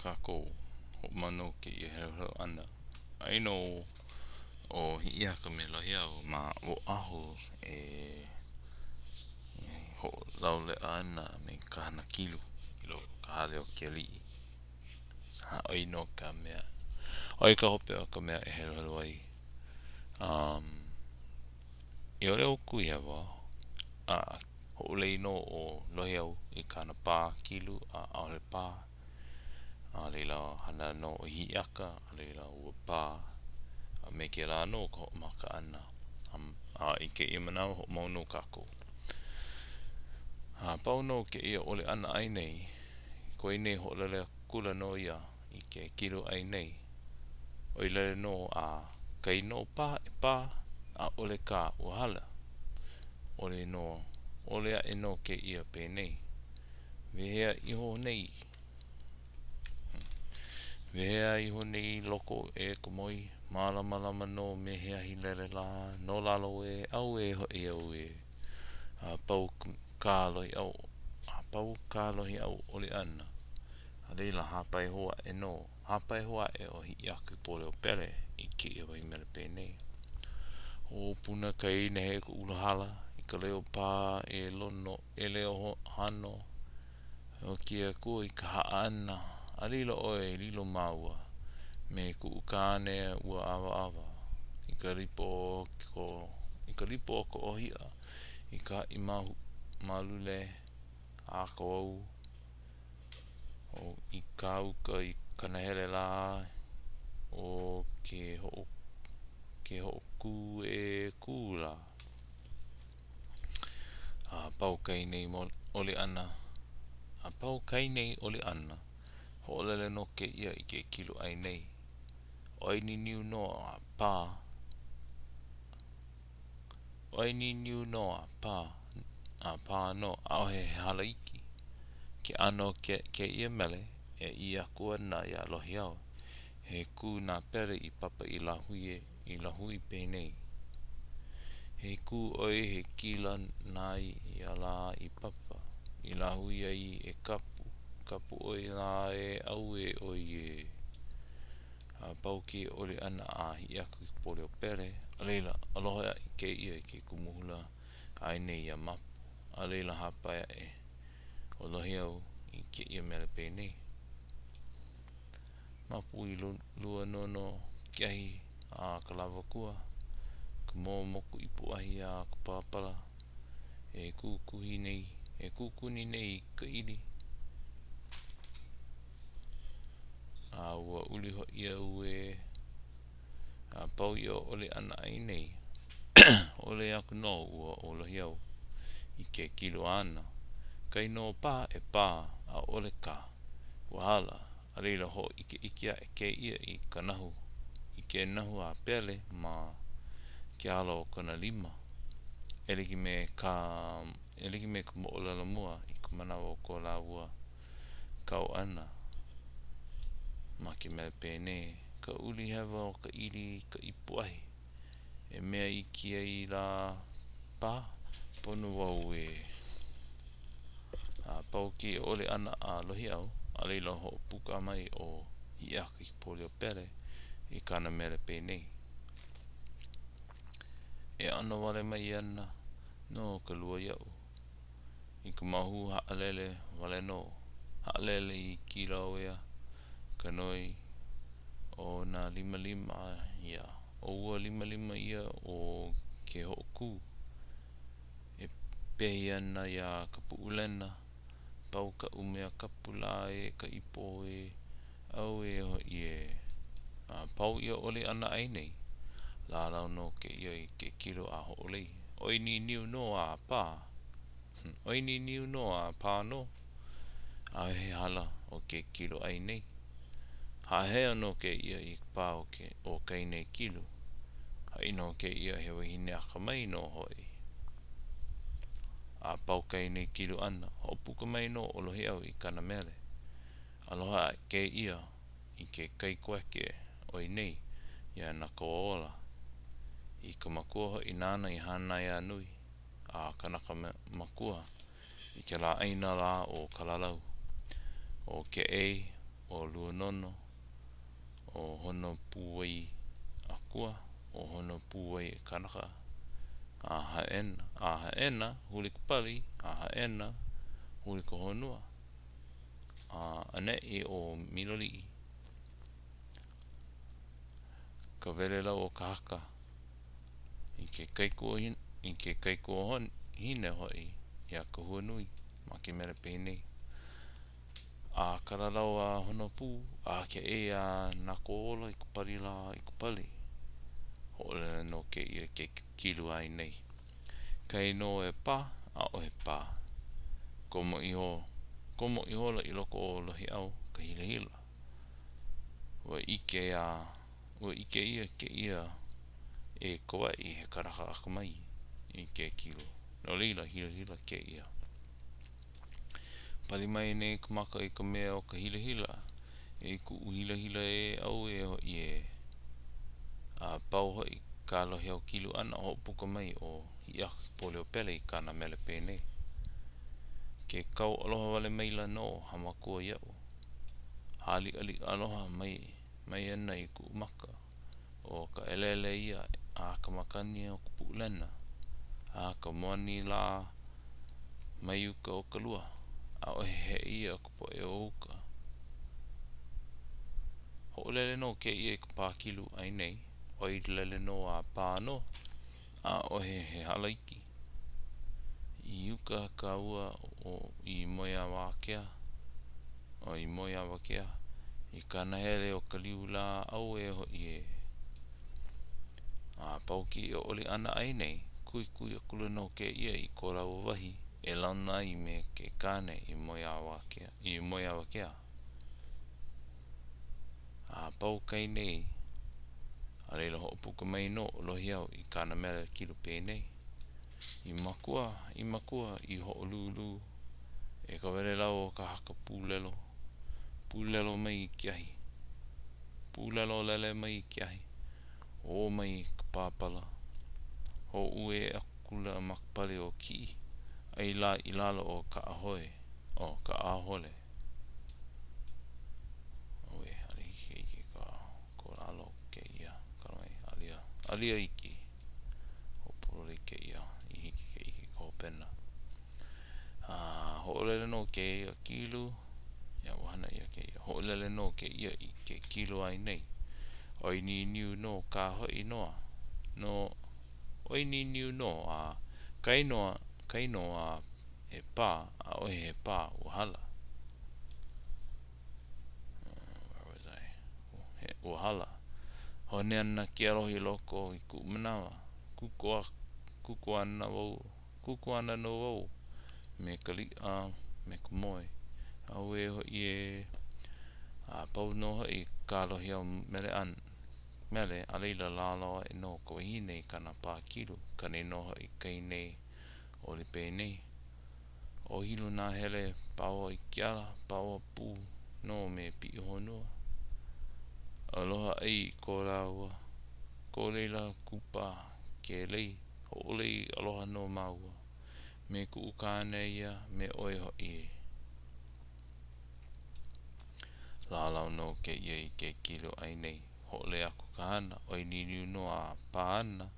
kako ho mano ke I heo ana. I know o hi ka me lohi au ma o aho ho laule ana me kahana kilu ilo ka hale o ke li. Ha oi no ka mea. Oi ka hope o ka mea e heo ai. I ore oku I hewa ho lei no o lohi au I kana pā kilu a aole pā. A leila hana no o hi aka, a leila ua pā. A me ke la no ka ho maka ana. I ke ia manao ho mau no kako. Pau no ke ia ole ana ai nei. Ko I nei ho lele kula no ia I ke kilu ai nei. O I lele no a kai no pā e pā a ole ka uhala. Ole no ole a e no ke ia pe nei. Vehea iho nei. Vehea iho nei loko e kumoi. Malama lama no me hea hi lele la. No lalo e au e ho e au e. Pau kālohi au. Pau kālohi au ole ana. A leila hapai hoa e no. Hapai hoa e o hi aku pole o pere. I ke ia wai mele pe nei. O puna kai ne he ku ulahala. I ka leo pā e lono. E leo hano. O kia kua I ka haa ana. A lilo oe lilo maua. Me ku ukane ua awa awa. I ka ripo o ko ohia. I ka I malule. A ko au. O I ka uka I kanahele la. O ke ho ku e kula. Pau kai nei ole ana. Pau kai nei ole ana. Ho lele no ke ia I ke kilu ai nei. Oi ni niu no a pā. Oi ni niu no a pā. A pā no a ohe hala iki. Ke ano ke ia mele. E ia kua na ia lohi au. He ku na pere I papa I la hui pe nei. He ku oi he kila nai ia la I papa. I la hui ai e kapu. Kapu oi la e au e oi e. Pau ke ole ana a hi aku pole o pere. A leila aloha I ke ia I ke kumuhula. Ai nei ia mapu. A leila hapai e. O lohi au I ke ia mele pe nei. Mapu I lua nono kiahi a ka lava kua. Ka mō moku I puahi a ka pāpala. E kukuhi nei. E kukuni nei ka ili. Ua uli ho ia ue. Pau I o ole ana ai nei. Ole aku no ua o lohi au. I ke kilo ana. Kai no pā e pā a ole ka. Wahala. A leila ho ike a ke ia I ka nahu. I ke nahu a pele ma ke alo o kana lima. Eliki me ka mo o lala mua. I ka manawa o ko la ua. Kau ana. Ma ke mele pene. Ka uli hewa o ka ili ka ipuahi. E mea I kia I la pā. Ponu wau e. Pau ke ole ana a lohi au. A leila ho puka mai o hi aki pole o pere. I kana mele pe nei. E ana wale mai ana. No ka lua iau. I ka mahu haalele wale no. Haalele I ki rau ea. Ka noi o na lima ia. O ua lima ia o ke hoku. E pehi ana ia ka puulena. Pau ka umea kapula e ka ipo e. Au e ho I e. Pau ia ole ana ai nei. La lau no ke ia I ke kilo a ho olei. Oi ni niu no a pā. Oi ni niu no a pā no. A he hala o ke kilo ai nei. Hea no ke ia I pā o kai nei kilo. Hai no ke ia he wahine aka mai no hoi. Pau kai nei kilo ana. Ho puka mai no o lohi au I kana mele. Aloha ke ia I ke kai koeke oi nei. Ia na ko ola. I ka makua ho I nana I hana ia nui. Kanaka makua. I ke la aina la o kalalau. O ke ei. o luanono, o hono puai akua, o hono puai kanaka, a haena, huli kupali, a haena, huli kohonua, a ane e o miloli, ka vele lau o ka haka, i ke kaikua hon, hine hoi, ia ka huanui, ma ke mera pēnei. A karalau a hono pū, a ke e a nako ola i kupari la i kupali. Ho'ole no ke ia ke kilu ai nei. Kai no e pā, a o he pā. Komo iho la i loko o lohi au, ka hila hila. Ua ike ia ke ia e koa i he karaka akamai i ke kilu. No leila hila hila ke ia. Pali mai nei kumaka i ka mea o ka hila hila. E ku hila hila e au e ho i e a pau hoi ka lohi au kilu ana o puka mai o ia pole o pele i kana mele pēnei. Ke kau aloha wale mai la no hamakua iau. Hali ali aloha mai ana i ku maka o ka elele ia a ka makani o kupu lena. A ka moani la mai uka o ka lua. A o he ia kupo e o uka. Ho lele no ke ia i ka pākilu ai nei. O i lele no a pāno. A o he halaiki. I uka ka ua o i moia wakea. O i moia wakea. I kana hele o ka liu la au e ho i e. A pauki o oli ana ai nei. Kui a kula no ke ia i ko rau wahi. E launa i me ke kane i moia wakea. I moia wakea. A pau kai nei. A leila ho puka mai no lohi au i kana mele kilu pēnei. I makua i ho lulu. E ka wele lau o ka haka pūlelo. Pūlelo mai i kiahi. Pūlelo lele mai i kiahi. O mai ka pāpala. Ho ue a kula makapale o ki. Ai la i lalo o ka ahoe. O ka ahole. Oe, ali ke ike ka ko lalo ke ia. Karamai, alia. Alia iki. Ho pole ke ia. I hiki ke ike ko pena. Ho lele no ke ia kilu. Ia wahana ia ke ia. Ho lele no ke ia i ke kilu ai nei. Oi ni niu no ka hoi noa. No oi ni niu no a kainoa he pā a oi he pā uhala. Where was I? He uhala. Ho ne ana ki arohi loko i ku manawa. Kuko ana no wau. Me ka li me ka moe. Au e ho i e a pau no ho i ka lohi au mele a leila lalo e no ko hine i kana pā kilu. Kane no ho i kai nei o li pēnei. O hilu nā hele pāua i kiala, pāua pū no me pi honua. Aloha ai ko rāua. Ko leila kupa ke lei. Ho lei aloha no maua. Me ku ukane ia me oi ho i. Lalau no ke ia i ke kilo ai nei. Ho le aku kahana. Oi ni niu no a pāana.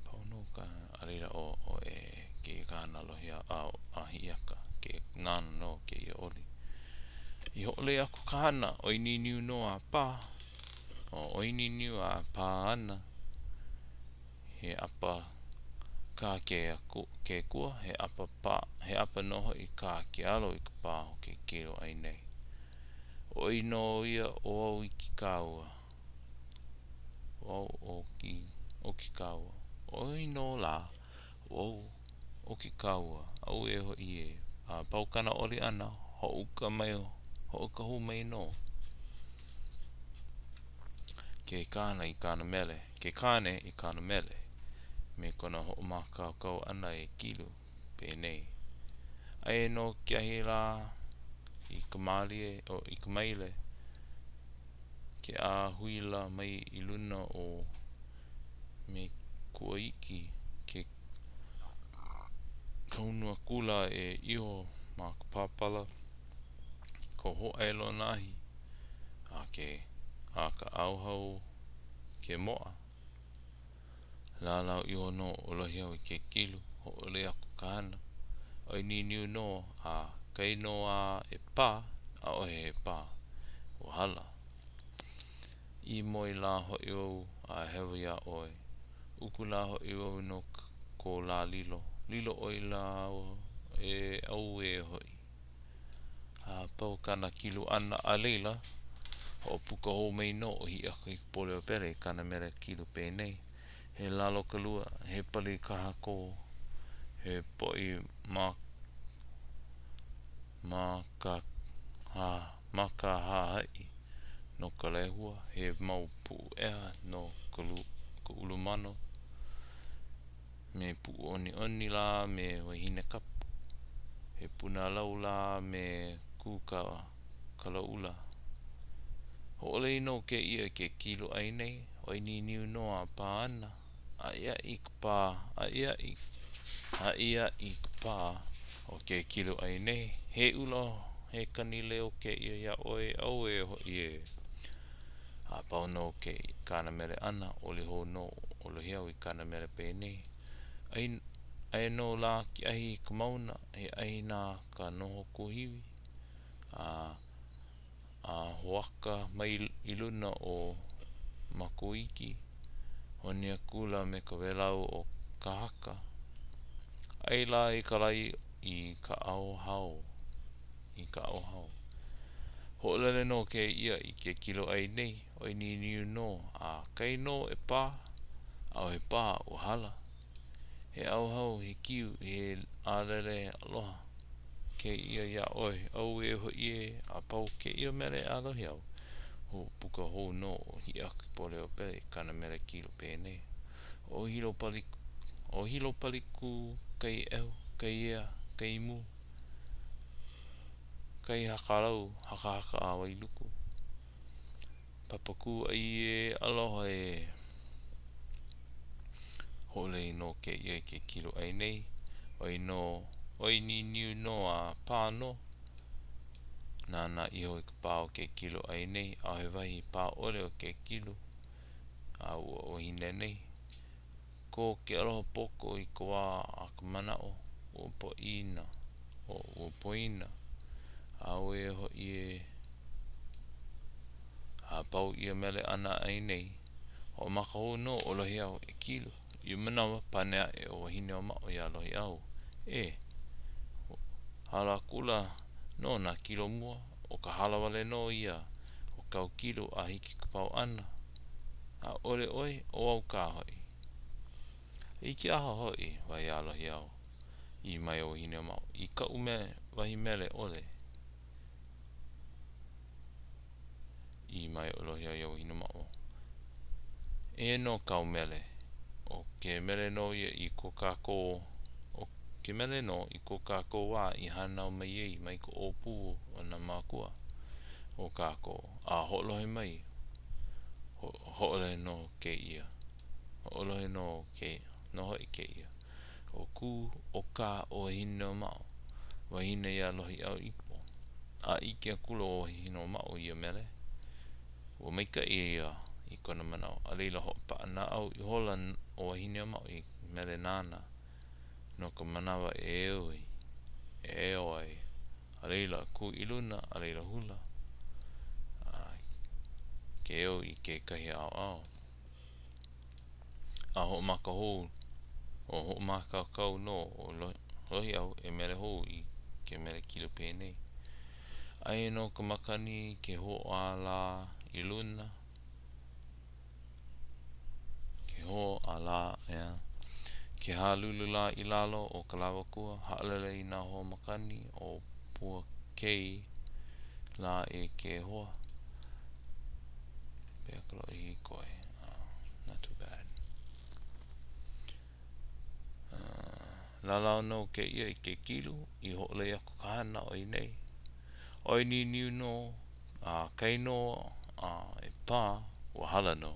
Pauno ka arira o e ke kahana lohia a hiaka. Ke nana no ke ia oli. I ho le aku kahana. Oi ni niu no a pā. O oi ni niu a pāana. He apa ka ke kua. He apa pā. He apa noho i ka ke alo i ka pā o ke kilo ai nei. Oi no ia o au i ki kaua. O ki kaua. Oi no la. O ki kaua. Au e ho i e. Paukana oli ana. Ho uka mai o. Ho uka hu mai no. Ke kāna i kāna mele. Ke kāne i kāna mele. Me kona ho maka kau ana e kilu. Pēnei. Ai no kia hi la. I ka malie o i ka maile. Ke a huila mai i luna o me kua iki. kaunua kula iho ma ka papala ko ho elo nahi a ka auhau ke moa lalau iho no olohi au ke kilu ho ole aku kahana oi ni niu no a kai no a pā a ohe he pā o hala I moi la ho iau a hewa ia oi uku la ho iau no ko la lilo oi la au hoi a pau kana kilu ana a leila o puka ho mai no hi a kai pole o pere kana mera kilu pēnei he lalo kalua he pali kaha ko he poi maka hai no ka lehua he mau pu eha no ka ulumano me pu oni la me wahine kapu he puna laula me kuka kalaula ho ole no ke ia ke kilo ai nei oi ni niu no a pā ana a ia I ka pā a ia I ka pā o ke kilo ai nei he ulo he kani leo ke ia oi au ho a pau no ke kana mere ana ole ho no ole hiau I kana mere pēnei ai no la ki ahi ka mauna he ahi nā ka noho kuhiwi a hoaka mai I luna o makuiki honia kula me ka welau o ka haka ai la I ka lai I ka ao hao ho'olele no ke ia I ke kilo ai nei oi ni niu no a kai no pā au he pā o hala he au hau he kiu he alele aloha ke ia oi au ho a pau ke ia mere alohi au ho puka ho no hi aki pole o pe kana mere kilo pēnei o hilo paliku kai ehu kai ia kai mu kai hakalau haka a wailuku papaku ai aloha hole no ke ia ke kilo ai nei oi ni niu no a pā no nana iho I ka pā o ke kilo ai nei a he wahi pā ole o ke kilo a ua o hine nei ko ke aloha poko I ka wā a ka manao o poina a oe ho a pau ia mele ana ai nei o maka ho no o lohi au kilo I manawa panea o hine o mao ia lohi au hala kula no na kilo mua o ka hala wale no ia o kau kilo a hiki ka pau ana a ole oi o au ka hoi Iki aha hoi wai alohi au I mai o hine o mao I ka ume wahi mele ole I mai o lohi au hine o mao no kau mele o ke mele no ia I ko kako o ke mele no I ko kako wā I hanau mai ei mai ko opu o na makua o kako a ho'olohe mai ho'ole no ke ia ho'olohe no ke noho I ke ia o ku o ka o hine o mao wahine ia lohi au ipo a ike kulo o hine o mao ia mele o maika ia I kona manao a leila ho pa na au I hola o hine o mao I mele nana no ka manawa oi a leila ku I luna a leila hula ke I ke kahi ao a ho maka hou o ho maka kau no o lohi au e mele hou I ke mele kilo pēnei ai no ka makani ke ho ala I luna ke ho ala ke halulu la I lalo o ka lawakua ha'alele I nā hoa makani o pua kei la ke hoa pea ka lo'i hikoi not too bad lalau no ke ia I ke kilu I ho'ole aku ka hana oi nei oi ni niu no kai no pā ua hala no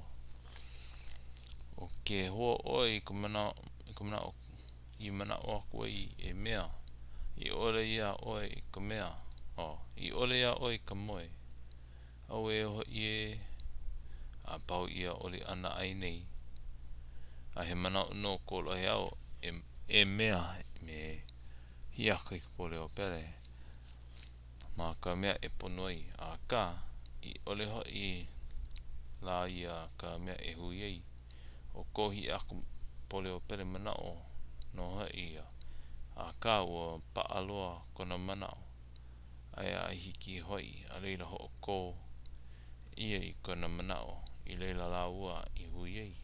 o ke hoa oi ka manao I mana o aku e mea. I ole ia oe I ka mea. I ole ia oe ka moe. Au e ho I a pau ia oli ana ai nei. A he mana no kolo he au mea me hiaka I ka pole o pere. Ma ka mea e ponoi a ka I ole ho I la ia ka mea e hui ei. O kohi aku pole o pere mana o no ha ia. A ka ua paaloa kona mana o. Aia I hiki hoi a leila ho o ko ia I kona mana o. I leila la ua I hui ei.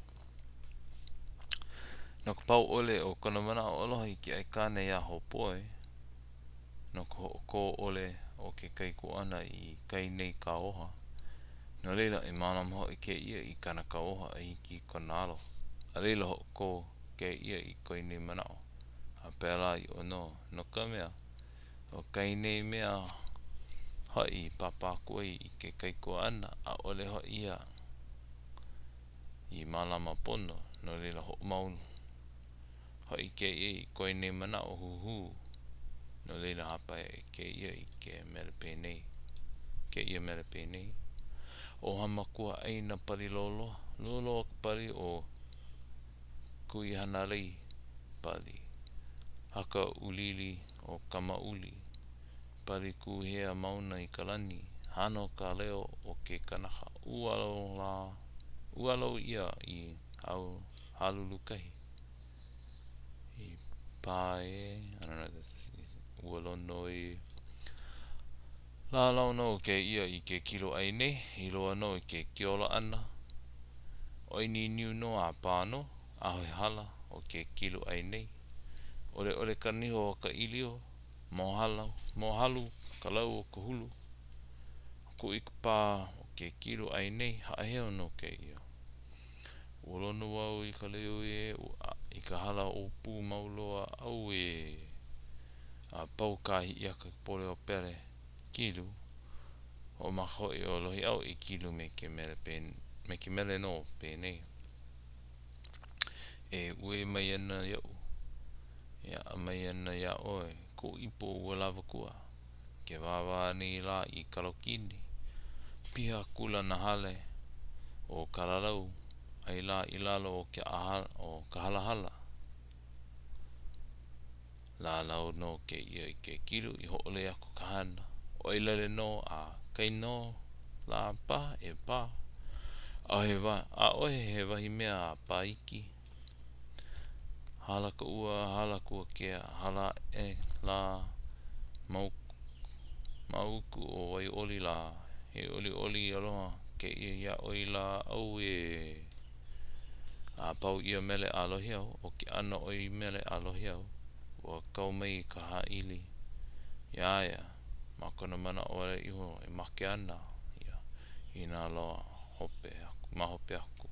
No ka pau ole o kona mana o aloha I ki ai kāne ia ho poe. No ka ko ole o ke kaiku ana I kai nei ka oha. No leila I mālama ho I ke ia I kana ka oha I hiki kona alo. A leila ho ko ke ia I koe nei mana o. A pēla I ono. No ka mea. O kai nei mea hoi papaku ai I ke kaiku ana. A ole ho ia I mālama pono. No leila ho maunu. Hoi ke ia I koe nei mana o huhu. No leila hapa I ke ia I ke mele pēnei. Ke ia mele pēnei. O hamakua aina pari lolo. Lolo pari o kui hana rei pari. Haka ulili o kama uli. Pari kuhea mauna I ka lani. Hano ka leo o ke kanaka. Ualo ia I au halulu kahi. I pae. I don't know if this is ualo noi. La lau no ke ia I ke kilo ai nei. I loa no I ke kiola ana. Oi ni niu no a pāno. Ahoe hala o ke kilo ai nei. Ole ka niho o ka ilio. Mohalu ka lau o ka hulu. Ko I ka pā o ke kilo ai nei. Haaheo no ke ia. Ualono wau I ka leo I ka hala o pū mauloa au a pau kahi I aka pole o pere kilu. O mahoi o lohi au I kilu me ke mele no pēnei. E ue mai ana iau. Ia mai ana ia oe. Ko ipo ua lava kua. Ke wawa ni la I kalokini. Piha kula na hale o karalau. Ai la I lalo o ke o ka hala. La lau no ke ia I ke kilu I ho'ole aku ka hana. O ilale no a kai no la pa e pa. A ohe he wahi mea a pa iki. Hala ka ua, hala kua kea, hala e la mauku o wai oli la. He oli aloha ke ia oi la au a pau ia mele alohi au. O ke ana oi mele alohi au. Ua kau mai ka haili. Ia. Ma kona mana ore iho e make ana. Ia. Ina loa hope aku. Ma hope aku.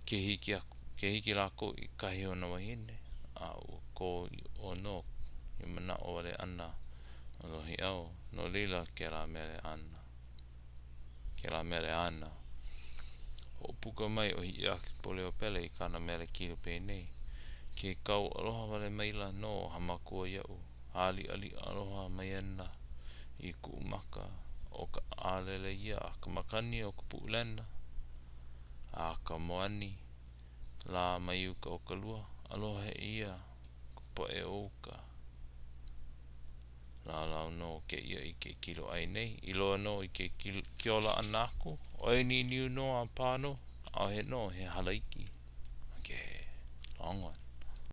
Ke hiki lako I kahi o na wahine. A ua ko o no. I mana ore ana. Alohi au. No lila ke la mele ana. Ke la mele ana. O puka mai o hi aki pole o pele I kana mele kilu pēnei. Ke kau aloha wale maila no hamakua iau. Ali aloha mai ana I ku umaka. O ka alele ia a ka makani o ka puulena. A ka moani. La mai uka o ka lua. Aloha ia. Kupoe o uka. La lau no ke ia I ke kilo ai nei. I loa no I ke kiola ana aku. Oi ni niu no a pāno. Au he no he halaiki. Okay. Long one.